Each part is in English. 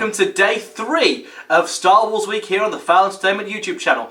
welcome to day 3 of Star Wars Week here on the Foul Entertainment YouTube channel.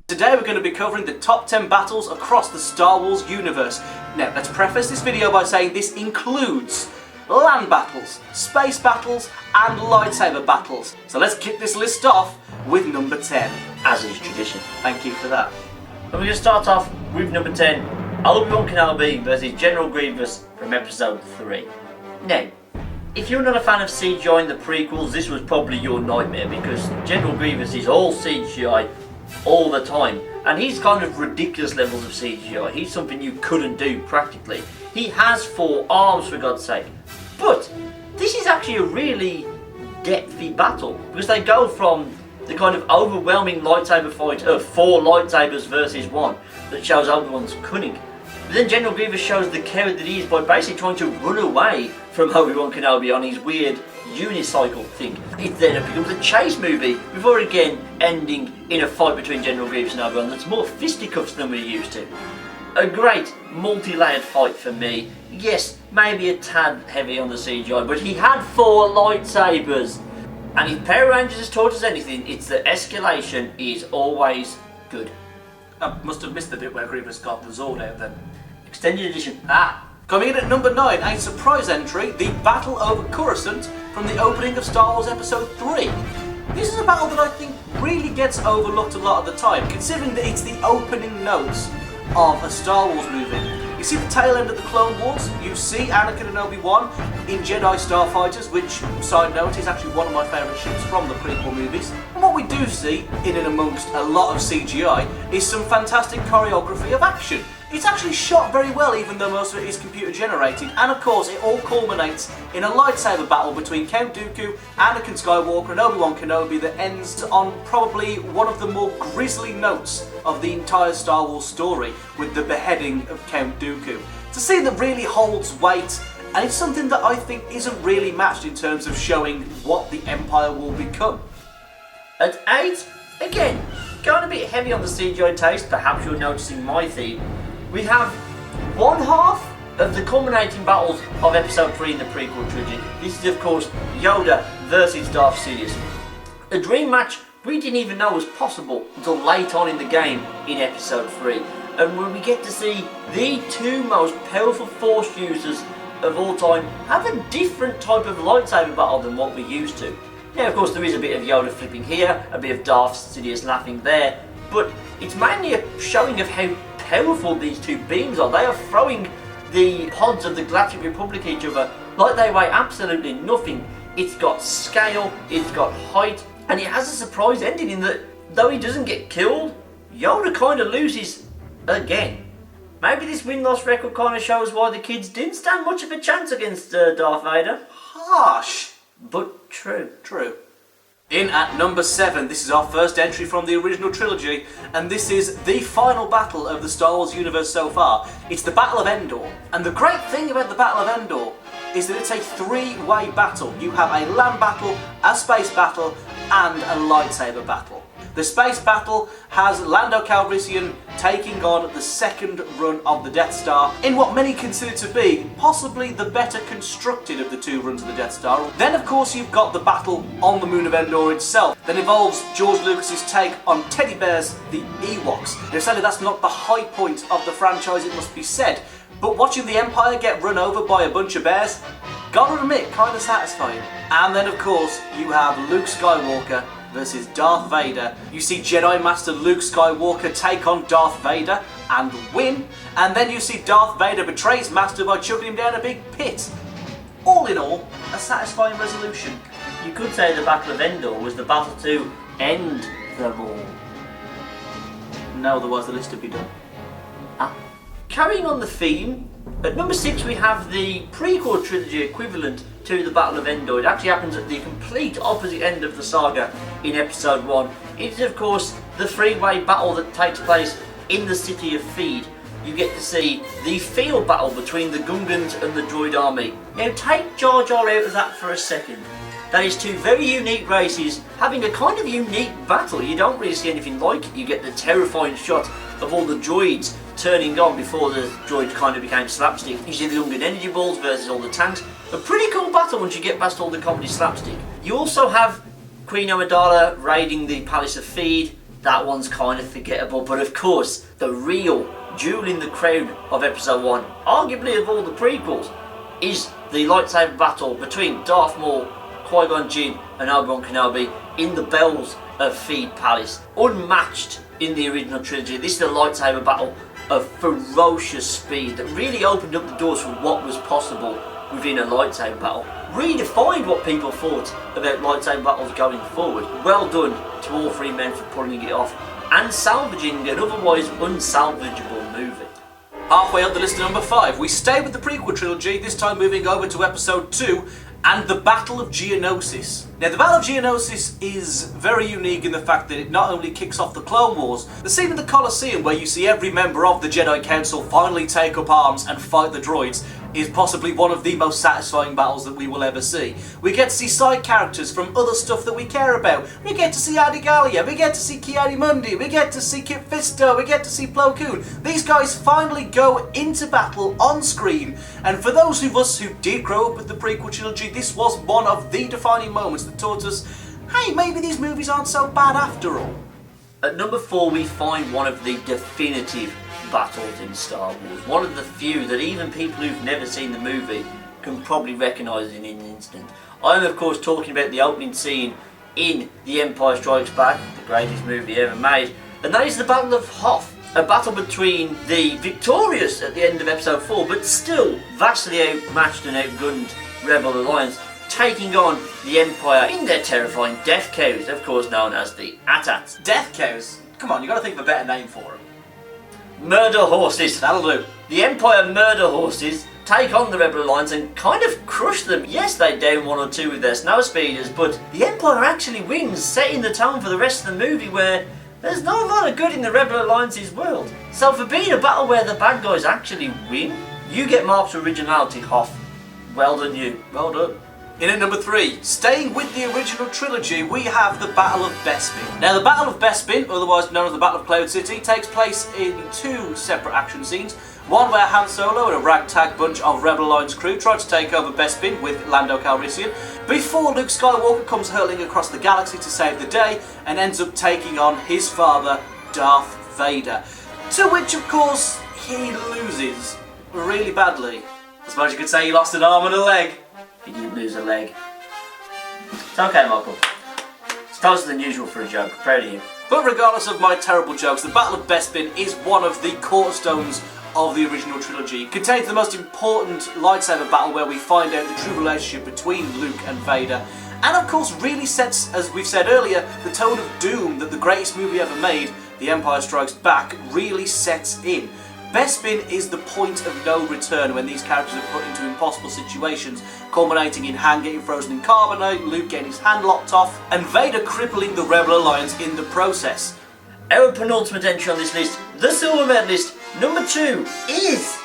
Today we're going to be covering the top 10 battles across the Star Wars universe. Now, let's preface this video by saying this includes land battles, space battles, and lightsaber battles. So let's kick this list off with number 10. As is tradition. Thank you for that. And we're going to start off with number 10, ObiWan Kenobi versus General Grievous from episode 3. Now, if you're not a fan of CGI in the prequels, this was probably your nightmare because General Grievous is all CGI all the time. And he's kind of ridiculous levels of CGI. He's something you couldn't do practically. He has 4 arms, for God's sake. But this is actually a really depthy battle because they go from the kind of overwhelming lightsaber fight of 4 lightsabers versus 1 that shows Obi-Wan's cunning. But then General Grievous shows the coward that he is by basically trying to run away from Obi-Wan Kenobi on his weird unicycle thing. It then becomes a chase movie before again ending in a fight between General Grievous and Obi-Wan that's more fisticuffs than we're used to. A great multi-layered fight for me. Yes, maybe a tad heavy on the CGI, but he had 4 lightsabers. And if Power Rangers has taught us anything, it's that escalation is always good. I must have missed the bit where Grievous got the Zord out then. Extended edition. Coming in at number 9, a surprise entry, the Battle over Coruscant from the opening of Star Wars Episode 3. This is a battle that I think really gets overlooked a lot of the time, considering that it's the opening notes of a Star Wars movie. You see the tail end of the Clone Wars, you see Anakin and Obi-Wan in Jedi Starfighters, which, side note, is actually one of my favourite ships from the prequel movies. And what we do see, in and amongst a lot of CGI, is some fantastic choreography of action. It's actually shot very well, even though most of it is computer generated, and of course it all culminates in a lightsaber battle between Count Dooku, Anakin Skywalker and Obi-Wan Kenobi that ends on probably one of the more grisly notes of the entire Star Wars story, with the beheading of Count Dooku. It's a scene that really holds weight, and it's something that I think isn't really matched in terms of showing what the Empire will become. At 8, again, going a bit heavy on the CGI taste, perhaps you're noticing my theme. We have one half of the culminating battles of Episode 3 in the Prequel Trilogy. This is, of course, Yoda versus Darth Sidious. A dream match we didn't even know was possible until late on in the game in Episode 3. And when we get to see the 2 most powerful Force users of all time have a different type of lightsaber battle than what we're used to. Now, of course, there is a bit of Yoda flipping here, a bit of Darth Sidious laughing there, but it's mainly a showing of how powerful these 2 beings are. They are throwing the pods of the Galactic Republic at each other like they weigh absolutely nothing. It's got scale, it's got height, and it has a surprise ending in that though he doesn't get killed, Yoda kind of loses again. Maybe this win-loss record kind of shows why the kids didn't stand much of a chance against Darth Vader. Harsh, but true. True. In at number 7, this is our first entry from the original trilogy, and this is the final battle of the Star Wars universe so far. It's the Battle of Endor, and the great thing about the Battle of Endor is that it's a 3-way battle. You have a land battle, a space battle, and a lightsaber battle. The space battle has Lando Calrissian taking on the second run of the Death Star in what many consider to be possibly the better constructed of the 2 runs of the Death Star. Then of course you've got the battle on the moon of Endor itself that involves George Lucas's take on teddy bears, the Ewoks. Now sadly that's not the high point of the franchise, it must be said, but watching the Empire get run over by a bunch of bears, gotta admit, kinda satisfying. And then of course you have Luke Skywalker versus Darth Vader. You see Jedi Master Luke Skywalker take on Darth Vader and win, and then you see Darth Vader betray his master by chucking him down a big pit. All in all, a satisfying resolution. You could say the Battle of Endor was the battle to end them all. No, otherwise the list would be done. Carrying on the theme, at number 6 we have the Prequel Trilogy equivalent to the Battle of Endor. It actually happens at the complete opposite end of the saga in Episode 1. It is of course the 3-way battle that takes place in the city of Feed. You get to see the field battle between the Gungans and the droid army. Now take Jar Jar out of that for a second. That is two very unique races having a kind of unique battle. You don't really see anything like it. You get the terrifying shot of all the droids turning on before the droids kind of became slapstick. You see the Gungan energy balls versus all the tanks. A pretty cool battle once you get past all the comedy slapstick. You also have Queen Amidala raiding the Palace of Feed. That one's kind of forgettable, but of course, the real jewel in the crown of Episode 1, arguably of all the prequels, is the lightsaber battle between Darth Maul, Qui-Gon Jinn and ObiWan Kenobi in the Bells of Feed Palace. Unmatched in the original trilogy, this is a lightsaber battle of ferocious speed that really opened up the doors for what was possible within a lightsaber battle. Redefined what people thought about lightsaber battles going forward. Well done to all three men for pulling it off and salvaging an otherwise unsalvageable movie. Halfway up the list to number 5, we stay with the prequel trilogy, this time moving over to Episode 2 and the Battle of Geonosis. Now, the Battle of Geonosis is very unique in the fact that it not only kicks off the Clone Wars, the scene in the Colosseum where you see every member of the Jedi Council finally take up arms and fight the droids is possibly one of the most satisfying battles that we will ever see. We get to see side characters from other stuff that we care about. We get to see Adigalia, we get to see Ki-Adi-Mundi, we get to see Kit Fisto, we get to see Plo Koon. These guys finally go into battle on screen, and for those of us who did grow up with the prequel trilogy, this was one of the defining moments that taught us, hey, maybe these movies aren't so bad after all. At number 4, we find one of the definitive battles in Star Wars. One of the few that even people who've never seen the movie can probably recognise in an instant. I'm of course talking about the opening scene in The Empire Strikes Back, the greatest movie ever made, and that is the Battle of Hoth. A battle between the victorious at the end of Episode 4, but still vastly outmatched and outgunned Rebel Alliance, taking on the Empire in their terrifying death cows, of course known as the AT-ATs. Death cows? Come on, you gotta think of a better name for them. Murder horses. That'll do. The Empire murder horses take on the Rebel Alliance and kind of crush them. Yes, they down one or two with their snow speeders, but the Empire actually wins, setting the tone for the rest of the movie where there's not a lot of good in the Rebel Alliance's world. So for being a battle where the bad guys actually win, you get marks of originality, Hoth. Well done you. Well done. In at number 3, staying with the original trilogy, we have the Battle of Bespin. Now, the Battle of Bespin, otherwise known as the Battle of Cloud City, takes place in 2 separate action scenes. One where Han Solo and a ragtag bunch of Rebel Alliance crew try to take over Bespin with Lando Calrissian, before Luke Skywalker comes hurtling across the galaxy to save the day and ends up taking on his father, Darth Vader. To which, of course, he loses really badly. I suppose you could say he lost an arm and a leg. He didn't lose a leg. It's okay, Michael. It's closer than usual for a joke. Proud of you. But regardless of my terrible jokes, the Battle of Bespin is one of the cornerstones of the original trilogy. It contains the most important lightsaber battle where we find out the true relationship between Luke and Vader. And of course really sets, as we've said earlier, the tone of doom that the greatest movie ever made, The Empire Strikes Back, really sets in. Bespin is the point of no return when these characters are put into impossible situations, culminating in Han getting frozen in carbonite, Luke getting his hand lopped off, and Vader crippling the Rebel Alliance in the process. Our penultimate entry on this list, the silver medalist, number 2, is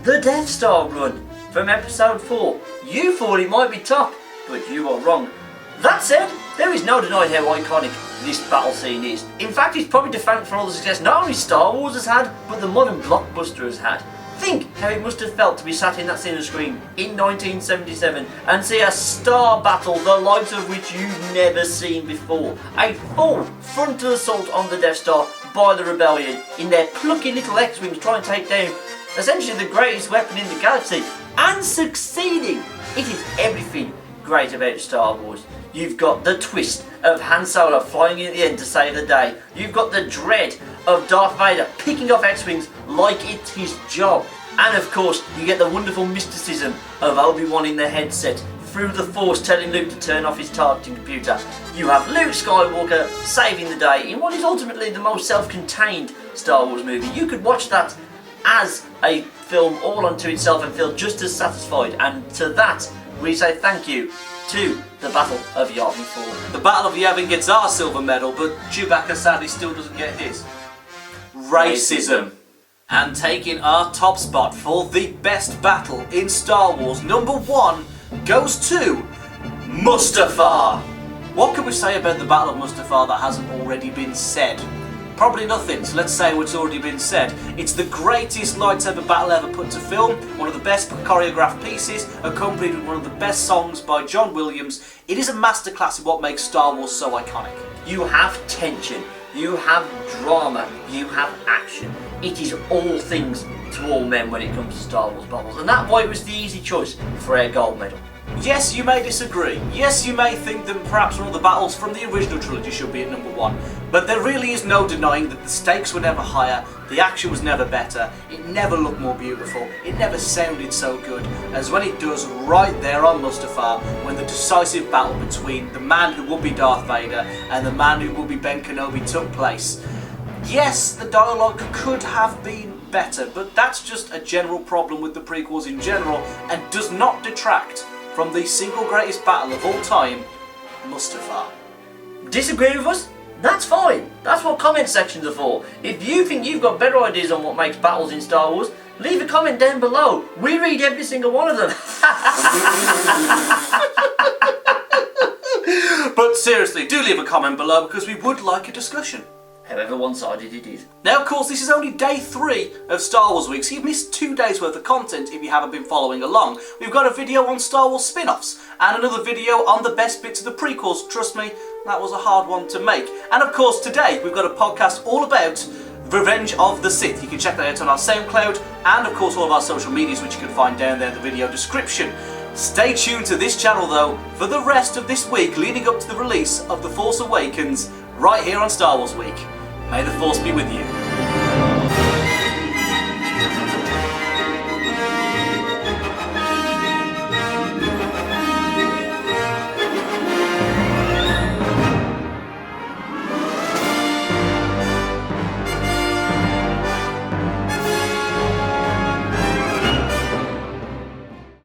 the Death Star run from Episode 4. You thought it might be top, but you are wrong. That said, there is no denying how iconic this battle scene is. In fact, it's probably defiant for all the success not only Star Wars has had, but the modern blockbuster has had. Think how it must have felt to be sat in that cinema screen in 1977 and see a star battle the likes of which you've never seen before. A full frontal assault on the Death Star by the Rebellion in their plucky little X-Wings trying to take down essentially the greatest weapon in the galaxy, and succeeding. It is everything great about Star Wars. You've got the twist of Han Solo flying in at the end to save the day. You've got the dread of Darth Vader picking off X-Wings like it's his job. And of course, you get the wonderful mysticism of Obi-Wan in the headset, through the Force telling Luke to turn off his targeting computer. You have Luke Skywalker saving the day in what is ultimately the most self-contained Star Wars movie. You could watch that as a film all unto itself and feel just as satisfied. And to that, we say thank you to the Battle of Yavin 4. The Battle of Yavin gets our silver medal, but Chewbacca sadly still doesn't get his. Racism. And taking our top spot for the best battle in Star Wars, number 1 goes to Mustafar! What can we say about the Battle of Mustafar that hasn't already been said? Probably nothing, so let's say what's already been said. It's the greatest lightsaber battle ever put to film, one of the best choreographed pieces, accompanied with one of the best songs by John Williams. It is a masterclass in what makes Star Wars so iconic. You have tension, you have drama, you have action. It is all things to all men when it comes to Star Wars battles, and that's why it was the easy choice for our gold medal. Yes, you may disagree. Yes, you may think that perhaps one of the battles from the original trilogy should be at number 1. But there really is no denying that the stakes were never higher, the action was never better, it never looked more beautiful, it never sounded so good as when it does right there on Mustafar, when the decisive battle between the man who would be Darth Vader and the man who would be Ben Kenobi took place. Yes, the dialogue could have been better, but that's just a general problem with the prequels in general and does not detract from the single greatest battle of all time, Mustafar. Disagree with us? That's fine. That's what comment sections are for. If you think you've got better ideas on what makes battles in Star Wars, leave a comment down below. We read every single one of them. But seriously, do leave a comment below because we would like a discussion. However one-sided it is. Now, of course, this is only day 3 of Star Wars Week, so you've missed 2 days worth of content if you haven't been following along. We've got a video on Star Wars spin-offs, and another video on the best bits of the prequels. Trust me, that was a hard one to make. And of course, today, we've got a podcast all about Revenge of the Sith. You can check that out on our SoundCloud, and of course all of our social medias, which you can find down there in the video description. Stay tuned to this channel, though, for the rest of this week leading up to the release of The Force Awakens, right here on Star Wars Week. May the Force be with you.